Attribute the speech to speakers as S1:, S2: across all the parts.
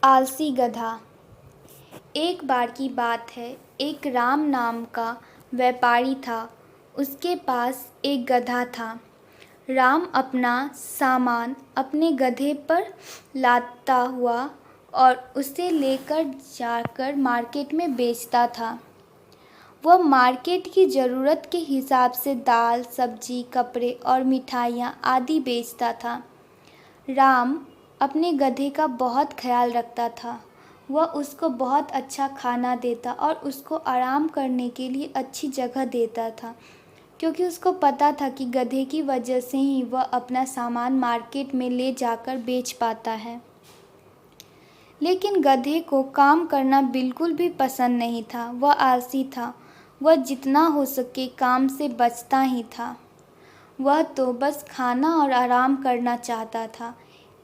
S1: आलसी गधा। एक बार की बात है, एक राम नाम का व्यापारी था। उसके पास एक गधा था। राम अपना सामान अपने गधे पर लादता हुआ और उसे लेकर जाकर मार्केट में बेचता था। वह मार्केट की ज़रूरत के हिसाब से दाल, सब्जी, कपड़े और मिठाइयाँ आदि बेचता था। राम अपने गधे का बहुत ख्याल रखता था। वह उसको बहुत अच्छा खाना देता और उसको आराम करने के लिए अच्छी जगह देता था, क्योंकि उसको पता था कि गधे की वजह से ही वह अपना सामान मार्केट में ले जाकर बेच पाता है। लेकिन गधे को काम करना बिल्कुल भी पसंद नहीं था। वह आलसी था। वह जितना हो सके काम से बचता ही था। वह तो बस खाना और आराम करना चाहता था।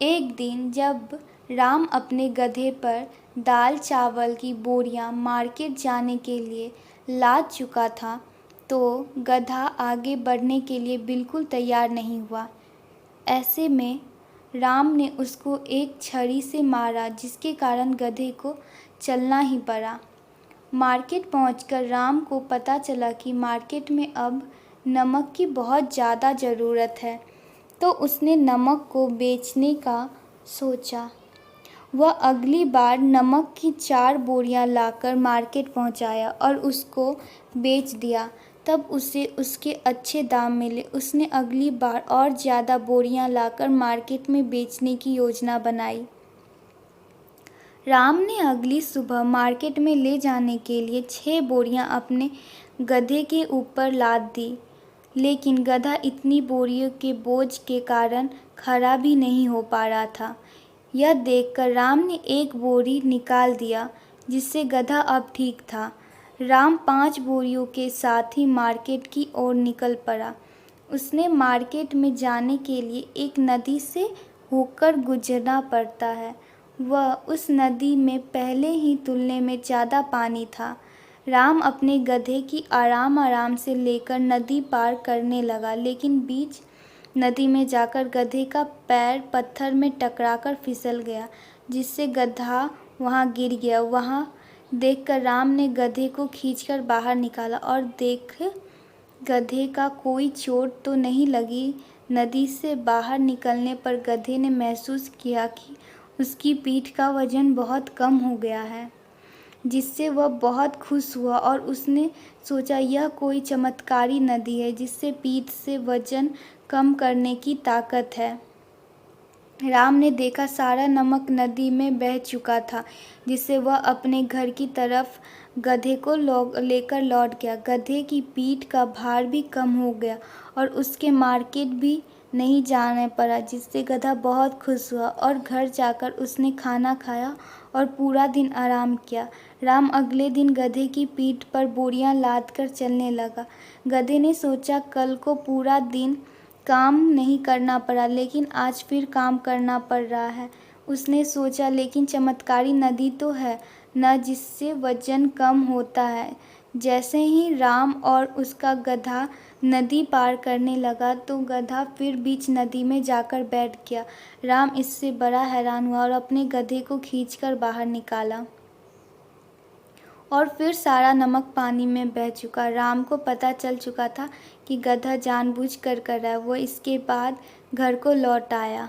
S1: एक दिन जब राम अपने गधे पर दाल चावल की बोरियां मार्केट जाने के लिए लाद चुका था, तो गधा आगे बढ़ने के लिए बिल्कुल तैयार नहीं हुआ। ऐसे में राम ने उसको एक छड़ी से मारा, जिसके कारण गधे को चलना ही पड़ा। मार्केट पहुंचकर राम को पता चला कि मार्केट में अब नमक की बहुत ज़्यादा ज़रूरत है, तो उसने नमक को बेचने का सोचा। वह अगली बार नमक की 4 बोरियां लाकर मार्केट पहुंचाया और उसको बेच दिया। तब उसे उसके अच्छे दाम मिले। उसने अगली बार और ज़्यादा बोरियां लाकर मार्केट में बेचने की योजना बनाई। राम ने अगली सुबह मार्केट में ले जाने के लिए 6 बोरियां अपने गधे के ऊपर लाद दी, लेकिन गधा इतनी बोरियों के बोझ के कारण खड़ा भी नहीं हो पा रहा था। यह देखकर राम ने एक बोरी निकाल दिया, जिससे गधा अब ठीक था। राम 5 बोरियों के साथ ही मार्केट की ओर निकल पड़ा। उसने मार्केट में जाने के लिए एक नदी से होकर गुजरना पड़ता है। वह उस नदी में पहले ही तुलने में ज़्यादा पानी था। राम अपने गधे की आराम आराम से लेकर नदी पार करने लगा, लेकिन बीच नदी में जाकर गधे का पैर पत्थर में टकराकर फिसल गया, जिससे गधा वहां गिर गया। वहां देखकर राम ने गधे को खींचकर बाहर निकाला और देख गधे का कोई चोट तो नहीं लगी। नदी से बाहर निकलने पर गधे ने महसूस किया कि उसकी पीठ का वजन बहुत कम हो गया है, जिससे वह बहुत खुश हुआ और उसने सोचा यह कोई चमत्कारी नदी है जिससे पीठ से वजन कम करने की ताकत है। राम ने देखा सारा नमक नदी में बह चुका था, जिससे वह अपने घर की तरफ गधे को लेकर लौट गया। गधे की पीठ का भार भी कम हो गया और उसके मार्केट भी नहीं जाना पड़ा, जिससे गधा बहुत खुश हुआ और घर जाकर उसने खाना खाया और पूरा दिन आराम किया। राम अगले दिन गधे की पीठ पर बोरियां लाद कर चलने लगा। गधे ने सोचा कल को पूरा दिन काम नहीं करना पड़ा, लेकिन आज फिर काम करना पड़ रहा है। उसने सोचा लेकिन चमत्कारी नदी तो है न, जिससे वजन कम होता है। जैसे ही राम और उसका गधा नदी पार करने लगा, तो गधा फिर बीच नदी में जाकर बैठ गया। राम इससे बड़ा हैरान हुआ और अपने गधे को खींचकर बाहर निकाला और फिर सारा नमक पानी में बह चुका। राम को पता चल चुका था कि गधा जानबूझकर कर रहा है। वो इसके बाद घर को लौट आया।